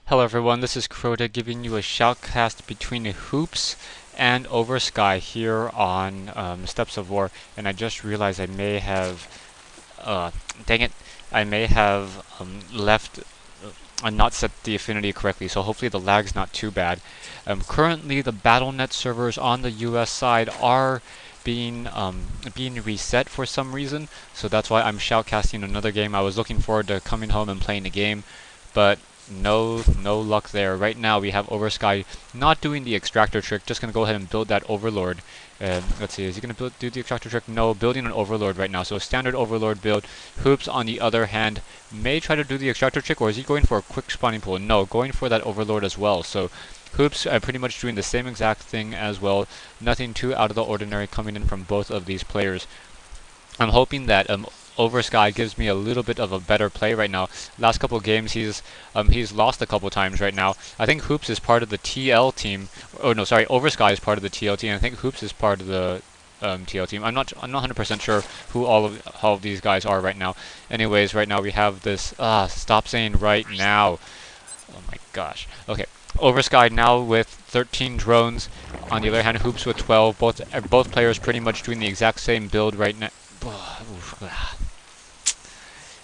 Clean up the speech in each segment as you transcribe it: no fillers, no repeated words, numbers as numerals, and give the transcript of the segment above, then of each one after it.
Hello everyone, this is Crota giving you a shoutcast between Hoopz and OverSky here on Steps of War, and I just realized I may have, dang it, I may have left and not set the affinity correctly, so hopefully the lag's not too bad. Currently the BattleNet servers on the US side are being reset for some reason, so that's why I'm shoutcasting another game. I was looking forward to coming home and playing a game, but no luck there. Right now we have OverSky not doing the extractor trick, just gonna go ahead and build that Overlord. Let's see, is he gonna do the extractor trick? No, building an Overlord right now. So a standard Overlord build. Hoopz, on the other hand, may try to do the extractor trick, or is he going for a quick spawning pool? No, going for that Overlord as well. So Hoopz pretty much doing the same exact thing as well. Nothing too out of the ordinary coming in from both of these players. I'm hoping that OverSky gives me a little bit of a better play right now. Last couple games he's lost a couple times right now. I think Hoopz is part of the TL team. Oh no, sorry, OverSky is part of the TL team. I think Hoopz is part of the TL team. I'm not 100% sure who all of these guys are right now. Anyways, right now we have this. Stop saying right now. Oh my gosh. Okay. OverSky now with 13 drones. On the other hand, Hoopz with 12. Both players pretty much doing the exact same build right now.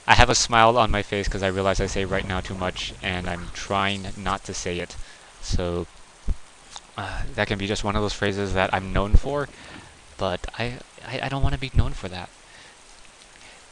I have a smile on my face because I realize I say right now too much, and I'm trying not to say it. So that can be just one of those phrases that I'm known for, but I don't want to be known for that.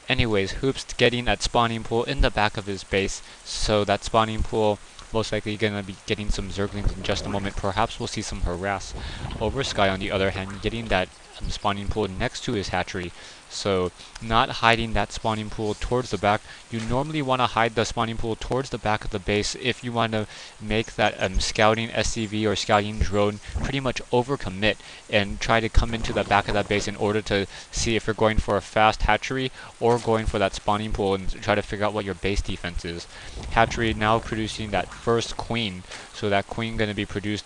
Anyways, Hoopz getting that spawning pool in the back of his base, so that spawning pool most likely gonna be getting some Zerglings in just a moment. Perhaps we'll see some harass. OverSky, on the other hand, getting that spawning pool next to his hatchery. So not hiding that spawning pool towards the back. You normally want to hide the spawning pool towards the back of the base if you want to make that scouting SCV or scouting drone pretty much overcommit and try to come into the back of that base in order to see if you're going for a fast hatchery or going for that spawning pool and try to figure out what your base defense is. Hatchery now producing that first queen. So that queen going to be produced.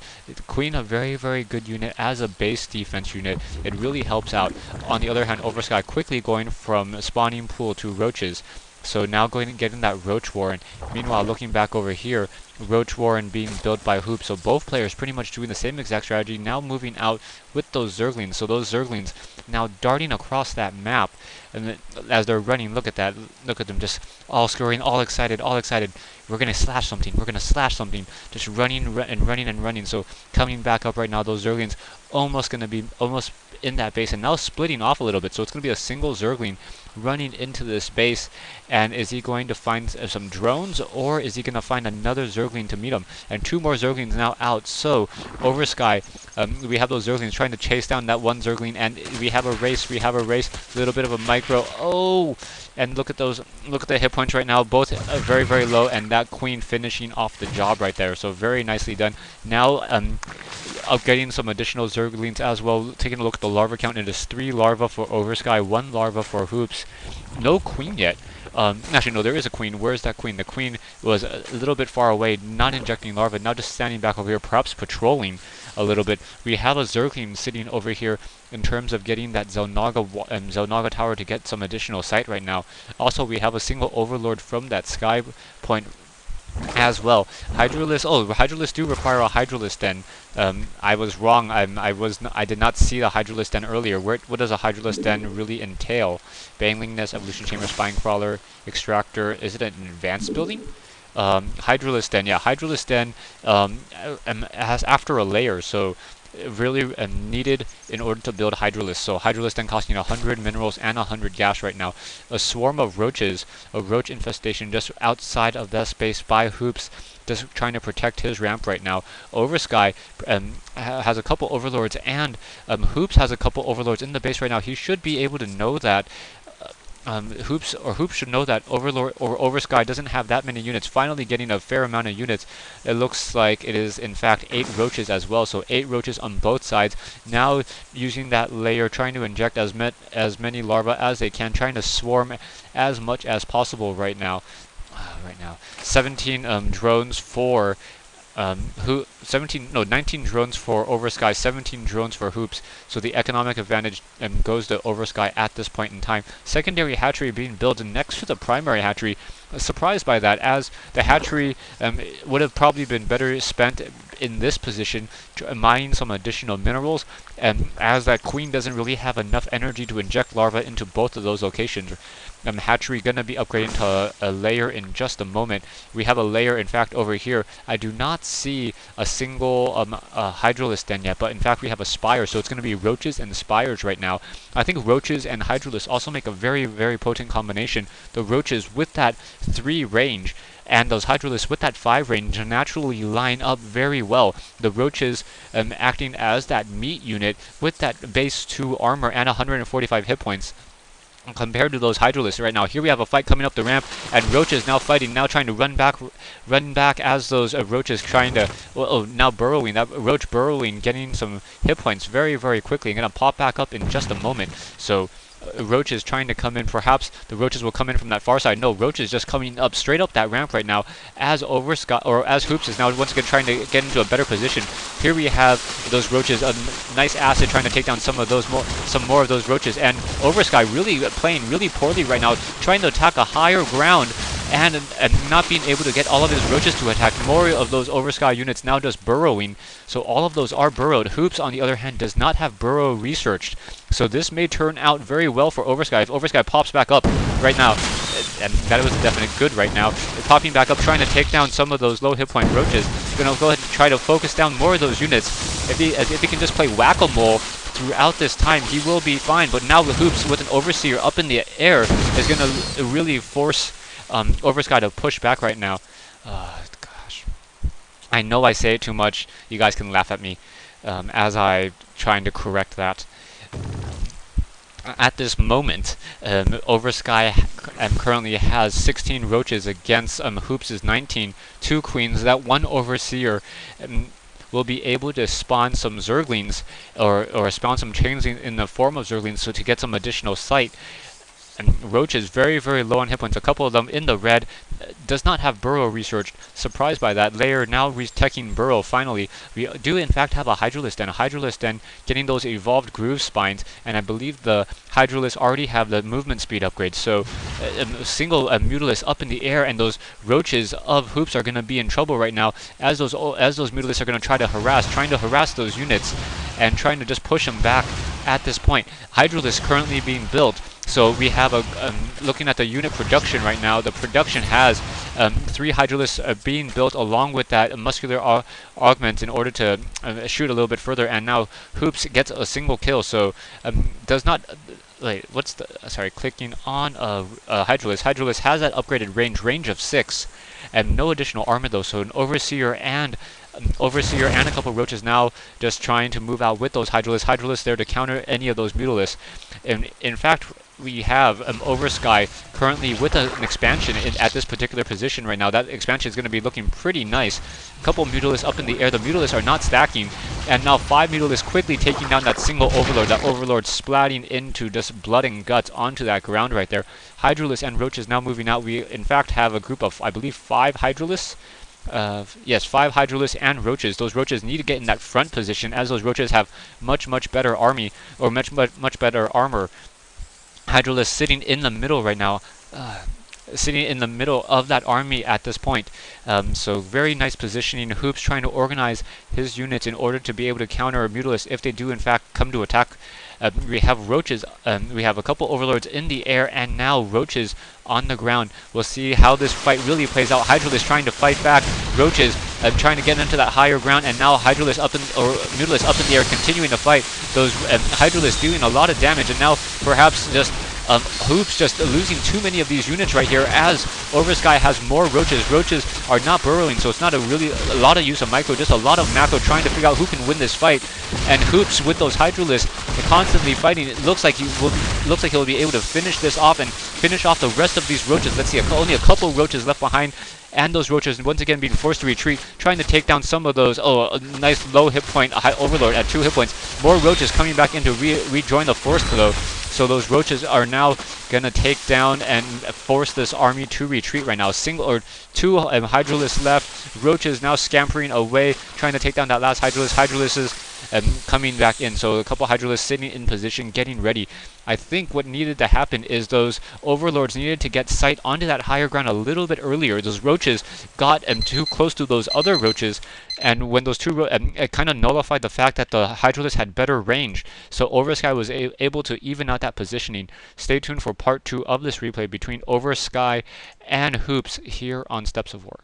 Queen, a very good unit as a base defense unit. It really helps out. On the other hand, OverSky quickly going from spawning pool to roaches. So now getting that roach warren. Meanwhile, looking back over here, roach warren being built by Hoopz. So both players pretty much doing the same exact strategy. Now moving out with those Zerglings. So those Zerglings now darting across that map. And as they're running, look at that. Look at them just all scurrying, all excited. We're going to slash something. Just running and running. So coming back up right now, those Zerglings almost going to be in that base and now splitting off a little bit. So it's going to be a single Zergling running into this base. And is he going to find some drones, or is he going to find another Zergling to meet him? And two more Zerglings now out. So OverSky, we have those Zerglings trying to chase down that one Zergling, and we have a race. A little bit of a micro. Oh, and look at the hit points right now, both very low, and that queen finishing off the job right there. So very nicely done. Now upgrading some additional Zerglings as well. Taking a look at the larva count, it is 3 larvae for OverSky, 1 larva for Hoopz. No queen yet. Actually, no, there is a queen. Where's that queen? The queen was a little bit far away, not injecting larvae, now just standing back over here, perhaps patrolling a little bit. We have a Zergling sitting over here in terms of getting that Zelnaga tower to get some additional sight right now. Also, we have a single Overlord from that sky point as well. Hydralisk do require a Hydralisk den. I was wrong. I did not see the Hydralisk den earlier. What does a Hydralisk den really entail? Bangling Nest, Evolution Chamber, Spine Crawler, Extractor. Is it an advanced building? Hydralisk den. Yeah, Hydralisk den has after a layer, so really needed in order to build Hydralisk. So Hydralisk then costing 100 minerals and 100 gas right now. A swarm of roaches, a roach infestation just outside of that space by Hoopz, just trying to protect his ramp right now. OverSky has a couple Overlords, and Hoopz has a couple Overlords in the base right now. He should be able to know that Hoopz should know that Overlord or OverSky doesn't have that many units. Finally getting a fair amount of units. It looks like it is in fact 8 roaches as well. So 8 roaches on both sides. Now using that layer, trying to inject as many larvae as they can, trying to swarm as much as possible right now. 17 drones for who 19 drones for OverSky, 17 drones for Hoopz. So the economic advantage goes to OverSky at this point in time. Secondary hatchery being built next to the primary hatchery. Surprised by that, as the hatchery would have probably been better spent in this position mining some additional minerals, and as that queen doesn't really have enough energy to inject larvae into both of those locations. Hatchery gonna be upgrading to a layer in just a moment. We have a layer, in fact, over here. I do not see a single Hydralisk den yet, but in fact we have a spire, so it's gonna be roaches and spires right now. I think roaches and Hydralisk also make a very, very potent combination. The roaches with that 3 range and those Hydralisks with that 5 range naturally line up very well. The roaches acting as that meat unit with that base 2 armor and 145 hit points. Compared to those Hydralisks right now. Here we have a fight coming up the ramp, and roaches now fighting, now trying to run back as those roaches trying to, now burrowing, that roach burrowing, getting some hit points very, very quickly, and gonna pop back up in just a moment. So roaches trying to come in. Perhaps the roaches will come in from that far side. No, roaches just coming up straight up that ramp right now, as OverSky or as Hoopz is now once again trying to get into a better position. Here we have those roaches, a nice acid trying to take down some more of those roaches, and OverSky really playing really poorly right now, trying to attack a higher ground and not being able to get all of his roaches to attack. More of those OverSky units now just burrowing, so all of those are burrowed. Hoopz, on the other hand, does not have burrow researched, so this may turn out very well for OverSky. If OverSky pops back up right now, and that was a definite good right now, popping back up, trying to take down some of those low hit point roaches. Gonna go ahead and try to focus down more of those units. If he can just play whack-a-mole throughout this time, he will be fine. But now the Hoopz with an Overseer up in the air is gonna really force OverSky to push back right now. Gosh, I know I say it too much. You guys can laugh at me as I trying to correct that. At this moment, OverSky currently has 16 roaches against Hoopz' 19, 2 queens. That 1 Overseer will be able to spawn some Zerglings or spawn some chains in the form of Zerglings, so to get some additional sight. And Roach is very, very low on hit points. A couple of them in the red, does not have Burrow researched. Surprised by that. Layer now teching Burrow finally. We do in fact have a Hydralisk Den. A Hydralisk Den getting those evolved groove spines, and I believe the Hydralisks already have the movement speed upgrade. So a single Mutalisks up in the air, and those Roaches of Hoopz are going to be in trouble right now, as those Mutalisks are going to try to harass those units and trying to just push them back at this point. Hydralisk currently being built. So we have looking at the unit production right now. The production has 3 Hydralisks being built along with that muscular augment in order to shoot a little bit further. And now Hoopz gets a single kill. So does not. Wait, what's the? Sorry, clicking on Hydralisk. Hydralisk has that upgraded range of 6, and no additional armor though. So an Overseer and a couple of Roaches now just trying to move out with those Hydralisks there to counter any of those Mutalisks. And in fact, we have OverSky currently with an expansion at this particular position right now. That expansion is going to be looking pretty nice. A couple Mutalisks up in the air. The Mutalisks are not stacking, and now 5 Mutalisks quickly taking down that single Overlord. That Overlord splatting into just blood and guts onto that ground right there. Hydralisks and Roaches now moving out. We in fact have a group of, I believe, 5 Hydralisks. Yes, 5 Hydralisks and Roaches. Those Roaches need to get in that front position, as those Roaches have much better army, or much better armor. Hydralisk sitting in the middle right now, sitting in the middle of that army at this point. So very nice positioning. Hoopz trying to organize his units in order to be able to counter Mutalisks if they do in fact come to attack. We have Roaches, we have a couple Overlords in the air, and now Roaches on the ground. We'll see how this fight really plays out. Hydralisk trying to fight back. Roaches trying to get into that higher ground, and now Hydralisk Mutalisks up in the air continuing to fight. Those Hydralisks doing a lot of damage, and now perhaps just Hoopz just losing too many of these units right here, as OverSky has more Roaches. Roaches are not burrowing, so it's not a lot of use of micro, just a lot of macro trying to figure out who can win this fight. And Hoopz with those Hydralisks constantly fighting. It looks like he'll be able to finish this off and finish off the rest of these Roaches. Let's see, only a couple Roaches left behind. And those Roaches once again being forced to retreat, trying to take down some of those. Oh, a nice low hit point Overlord at 2 hit points. More Roaches coming back in to rejoin the force though. So those roaches are now gonna take down and force this army to retreat right now. Single or two Hydralisks left. Roaches now scampering away, trying to take down that last Hydralisk. Hydralisk is coming back in. So a couple Hydralisks sitting in position, getting ready. I think what needed to happen is those Overlords needed to get sight onto that higher ground a little bit earlier. Those roaches got too close to those other roaches, and when those two it kind of nullified the fact that the Hydralisk had better range. So OverSky was able to even out that positioning. Stay tuned for part 2 of this replay between OverSky and Hoopz here on Steps of War.